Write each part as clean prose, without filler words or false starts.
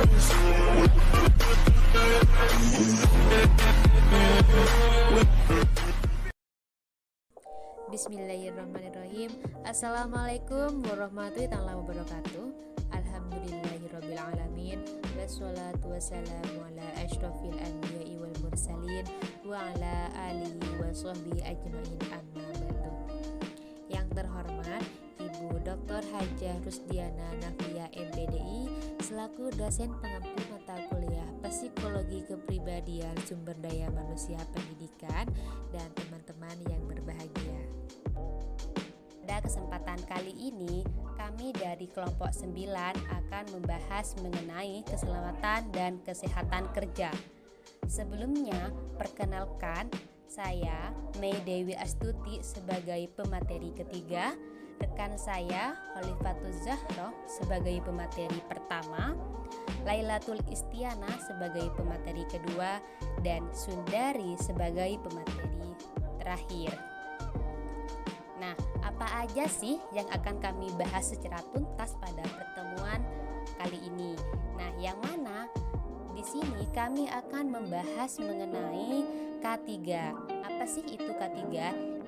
Bismillahirrahmanirrahim. Assalamualaikum warahmatullahi wabarakatuh. Alhamdulillahirabbil alamin. Wassalatu wassalamu ala asyrofil anbiya'i wal mursalin wa ala alihi wa sahbihi ajmain, amma ba'du. Yang terhormat Ibu Dr. Hajah Rusdiana Nafia MPDI selaku dosen pengampu mata kuliah Psikologi Kepribadian Sumber Daya Manusia Pendidikan dan teman-teman yang berbahagia. Pada kesempatan kali ini, kami dari kelompok 9 akan membahas mengenai keselamatan dan kesehatan kerja. Sebelumnya, perkenalkan, saya Mei Dewi Astuti sebagai pemateri ketiga, rekan saya Khalifatul Zahro sebagai pemateri pertama, Lailatul Istiana sebagai pemateri kedua, dan Sundari sebagai pemateri terakhir. Nah, apa aja sih yang akan kami bahas secara tuntas pada pertemuan kali ini? Nah, yang mana di sini kami akan membahas mengenai K3. Apa sih itu K3?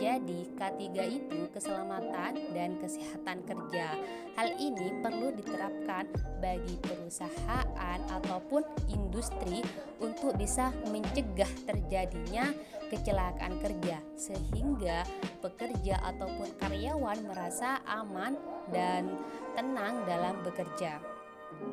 Jadi K3 itu keselamatan dan kesehatan kerja. Hal ini perlu diterapkan bagi perusahaan ataupun industri untuk bisa mencegah terjadinya kecelakaan kerja, sehingga pekerja ataupun karyawan merasa aman dan tenang dalam bekerja.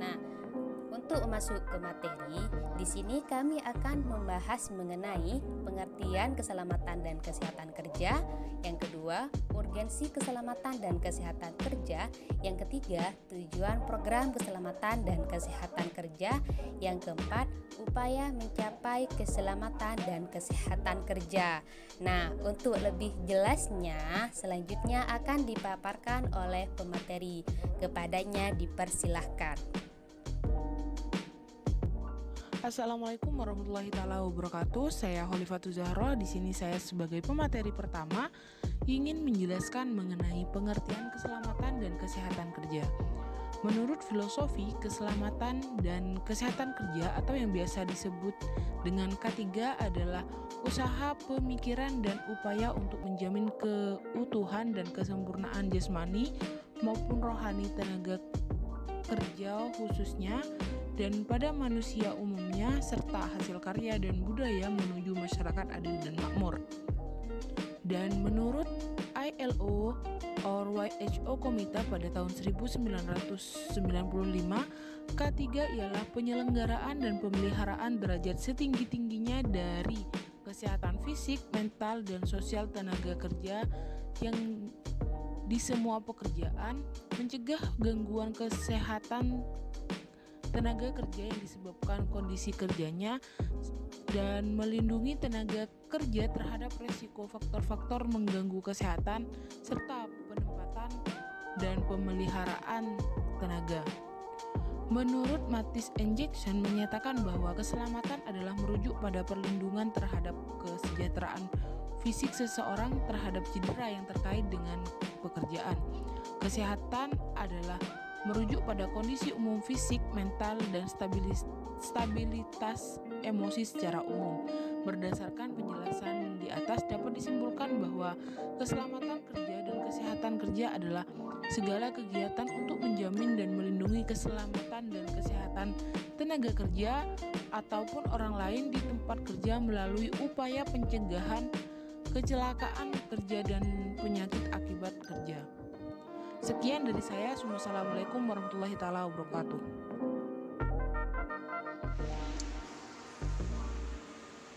Nah, untuk masuk ke materi, di sini kami akan membahas mengenai pengertian keselamatan dan kesehatan kerja. Yang kedua, urgensi keselamatan dan kesehatan kerja. Yang ketiga, tujuan program keselamatan dan kesehatan kerja. Yang keempat, upaya mencapai keselamatan dan kesehatan kerja. Nah, untuk lebih jelasnya, selanjutnya akan dipaparkan oleh pemateri. Kepadanya dipersilahkan. Assalamualaikum warahmatullahi wabarakatuh. Saya Khalifatul Zahro. Di sini saya sebagai pemateri pertama ingin menjelaskan mengenai pengertian keselamatan dan kesehatan kerja. Menurut filosofi, keselamatan dan kesehatan kerja atau yang biasa disebut dengan K3 adalah usaha, pemikiran, dan upaya untuk menjamin keutuhan dan kesempurnaan jasmani maupun rohani tenaga kerja khususnya dan pada manusia umumnya, serta hasil karya dan budaya menuju masyarakat adil dan makmur. Dan menurut ILO or WHO Komite pada tahun 1995, K3 ialah penyelenggaraan dan pemeliharaan derajat setinggi-tingginya dari kesehatan fisik, mental, dan sosial tenaga kerja yang di semua pekerjaan, mencegah gangguan kesehatan tenaga kerja yang disebabkan kondisi kerjanya, dan melindungi tenaga kerja terhadap risiko faktor-faktor mengganggu kesehatan serta penempatan dan pemeliharaan tenaga. Menurut Mattis and Jackson menyatakan bahwa keselamatan adalah merujuk pada perlindungan terhadap kesejahteraan fisik seseorang terhadap cedera yang terkait dengan pekerjaan. Kesehatan adalah merujuk pada kondisi umum fisik, mental, dan stabilitas emosi secara umum. Berdasarkan penjelasan di atas dapat disimpulkan bahwa keselamatan kerja dan kesehatan kerja adalah segala kegiatan untuk menjamin dan melindungi keselamatan dan kesehatan tenaga kerja ataupun orang lain di tempat kerja melalui upaya pencegahan kecelakaan kerja dan penyakit akibat kerja. Sekian dari saya. Wassalamualaikum warahmatullahi wabarakatuh.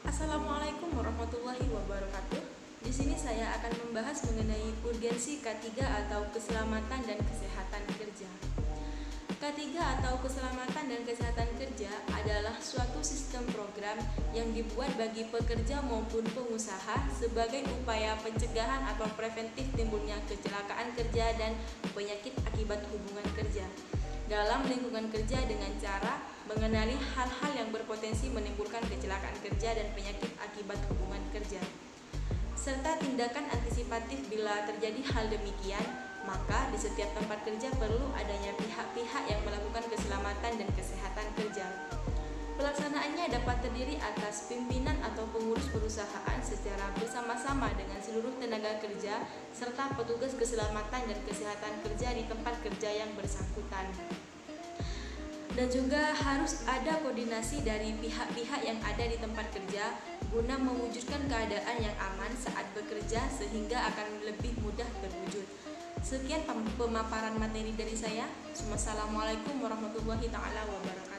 Assalamualaikum warahmatullahi wabarakatuh. Di sini saya akan membahas mengenai urgensi K3 atau keselamatan dan kesehatan kerja. K3 atau keselamatan dan kesehatan kerja adalah suatu sistem program yang dibuat bagi pekerja maupun pengusaha sebagai upaya pencegahan atau preventif timbulnya kecelakaan kerja dan penyakit akibat hubungan kerja dalam lingkungan kerja dengan cara mengenali hal-hal yang berpotensi menimbulkan kecelakaan kerja dan penyakit akibat hubungan kerja, serta tindakan antisipatif bila terjadi hal demikian. Maka di setiap tempat kerja perlu adanya pihak-pihak yang melakukan keselamatan dan kesehatan kerja Kesempatannya dapat terdiri atas pimpinan atau pengurus perusahaan secara bersama-sama dengan seluruh tenaga kerja serta petugas keselamatan dan kesehatan kerja di tempat kerja yang bersangkutan. Dan juga harus ada koordinasi dari pihak-pihak yang ada di tempat kerja guna mewujudkan keadaan yang aman saat bekerja sehingga akan lebih mudah terwujud. Sekian pemaparan materi dari saya. Wassalamualaikum warahmatullahi wabarakatuh.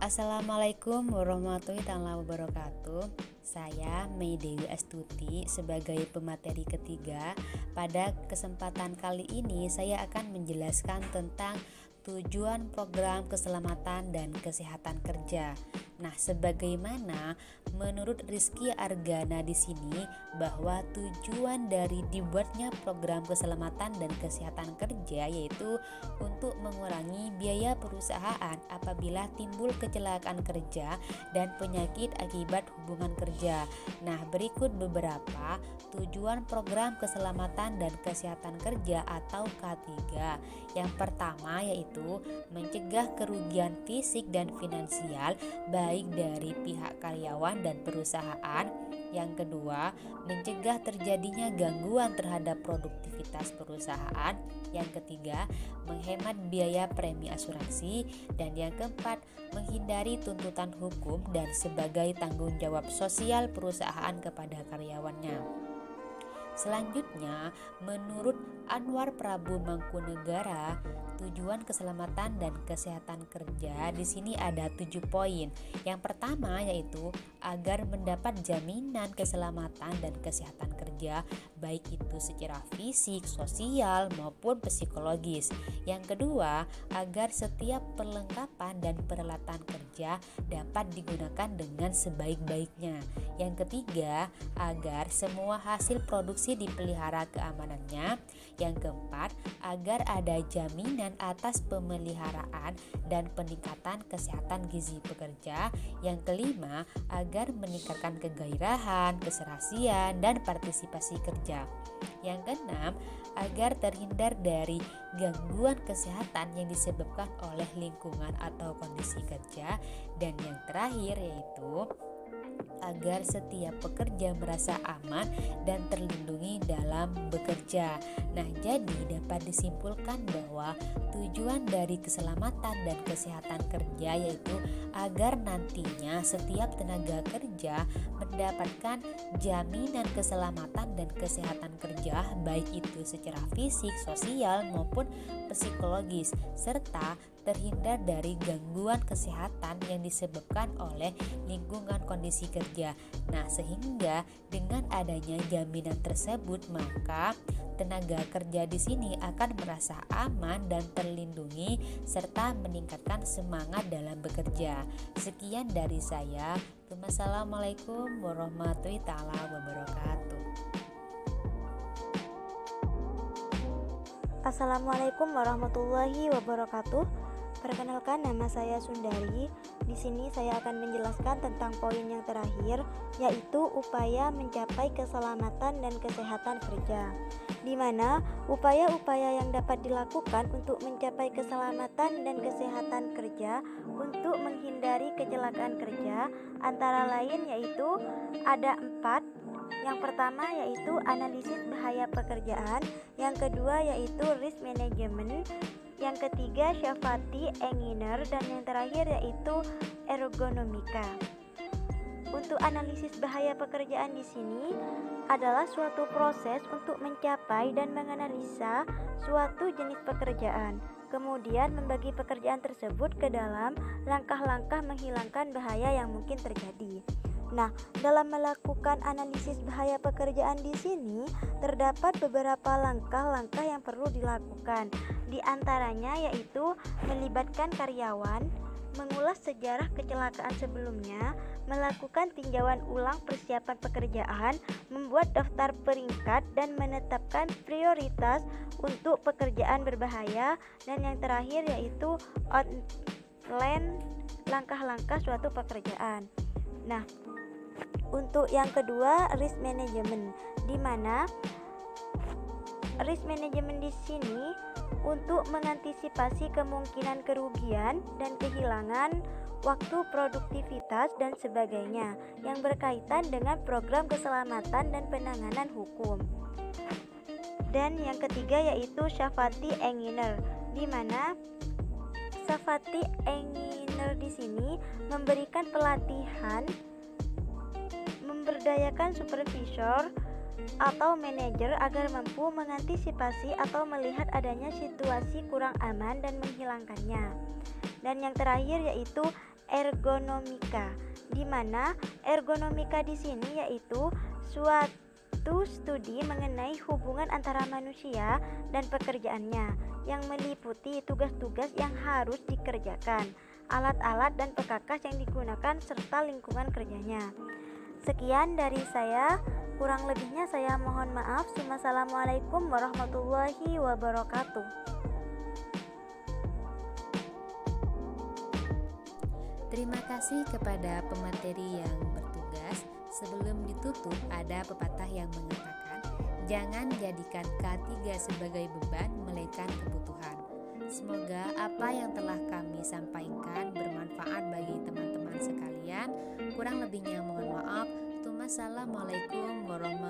Assalamualaikum warahmatullahi wabarakatuh. Saya Mei Dewi Astuti sebagai pemateri ketiga. Pada kesempatan kali ini saya akan menjelaskan tentang tujuan program keselamatan dan kesehatan kerja. Nah, sebagaimana menurut Rizky Argana di sini bahwa tujuan dari dibuatnya program keselamatan dan kesehatan kerja yaitu untuk mengurangi biaya perusahaan apabila timbul kecelakaan kerja dan penyakit akibat hubungan kerja. Nah, berikut beberapa tujuan program keselamatan dan kesehatan kerja atau K3. Yang pertama yaitu mencegah kerugian fisik dan finansial baik dari pihak karyawan dan perusahaan. Yang kedua, mencegah terjadinya gangguan terhadap produktivitas perusahaan. Yang ketiga, menghemat biaya premi asuransi. Dan yang keempat, menghindari tuntutan hukum dan sebagai tanggung jawab sosial perusahaan kepada karyawannya. Selanjutnya, menurut Anwar Prabu Mangkunegara, tujuan keselamatan dan kesehatan kerja di sini ada 7 poin. Yang pertama yaitu agar mendapat jaminan keselamatan dan kesehatan kerja baik itu secara fisik, sosial maupun psikologis. Yang kedua, agar setiap perlengkapan dan peralatan kerja dapat digunakan dengan sebaik-baiknya. Yang ketiga, agar semua hasil produksi dipelihara keamanannya. Yang keempat, agar ada jaminan atas pemeliharaan dan peningkatan kesehatan gizi pekerja. Yang kelima, agar meningkatkan kegairahan, keserasian, dan partisipasi kerja. Yang keenam, agar terhindar dari gangguan kesehatan yang disebabkan oleh lingkungan atau kondisi kerja. Dan yang terakhir yaitu agar setiap pekerja merasa aman dan terlindungi dalam bekerja. Nah, jadi dapat disimpulkan bahwa tujuan dari keselamatan dan kesehatan kerja yaitu agar nantinya setiap tenaga kerja mendapatkan jaminan keselamatan dan kesehatan kerja baik itu secara fisik, sosial maupun psikologis serta terhindar dari gangguan kesehatan yang disebabkan oleh lingkungan kondisi kerja. Nah, sehingga dengan adanya jaminan tersebut maka tenaga kerja di sini akan merasa aman dan terlindungi serta meningkatkan semangat dalam bekerja. Sekian dari saya. Wassalamualaikum warahmatullahi wabarakatuh. Assalamualaikum warahmatullahi wabarakatuh. Perkenalkan, nama saya Sundari. Di sini saya akan menjelaskan tentang poin yang terakhir, yaitu upaya mencapai keselamatan dan kesehatan kerja. Di mana upaya-upaya yang dapat dilakukan untuk mencapai keselamatan dan kesehatan kerja untuk menghindari kecelakaan kerja antara lain yaitu ada 4. Yang pertama yaitu analisis bahaya pekerjaan, yang kedua yaitu risk management, yang ketiga safety engineer, dan yang terakhir yaitu ergonomika. Untuk analisis bahaya pekerjaan di sini adalah suatu proses untuk mencapai dan menganalisa suatu jenis pekerjaan, kemudian membagi pekerjaan tersebut ke dalam langkah-langkah menghilangkan bahaya yang mungkin terjadi. Nah, dalam melakukan analisis bahaya pekerjaan di sini terdapat beberapa langkah-langkah yang perlu dilakukan. Di antaranya yaitu melibatkan karyawan, mengulas sejarah kecelakaan sebelumnya, melakukan tinjauan ulang persiapan pekerjaan, membuat daftar peringkat dan menetapkan prioritas untuk pekerjaan berbahaya, dan yang terakhir yaitu outline langkah-langkah suatu pekerjaan. Nah, untuk yang kedua risk management, di mana Risk management di sini untuk mengantisipasi kemungkinan kerugian dan kehilangan waktu, produktivitas, dan sebagainya yang berkaitan dengan program keselamatan dan penanganan hukum. Dan yang ketiga yaitu safety engineer, di mana safety engineer di sini memberikan pelatihan, memberdayakan supervisor atau manajer agar mampu mengantisipasi atau melihat adanya situasi kurang aman dan menghilangkannya. Dan yang terakhir yaitu ergonomika, di mana ergonomika di sini yaitu suatu studi mengenai hubungan antara manusia dan pekerjaannya yang meliputi tugas-tugas yang harus dikerjakan, alat-alat dan perkakas yang digunakan serta lingkungan kerjanya. Sekian dari saya, kurang lebihnya saya mohon maaf. Wassalamualaikum warahmatullahi wabarakatuh. Terima kasih kepada pemateri yang bertugas. Sebelum ditutup, ada pepatah yang mengatakan, jangan jadikan K3 sebagai beban, melainkan kebutuhan. Semoga apa yang telah kami sampaikan bermanfaat bagi teman-teman sekalian. Kurang lebihnya mohon maaf. Wassalamualaikum warahmatullahi wabarakatuh.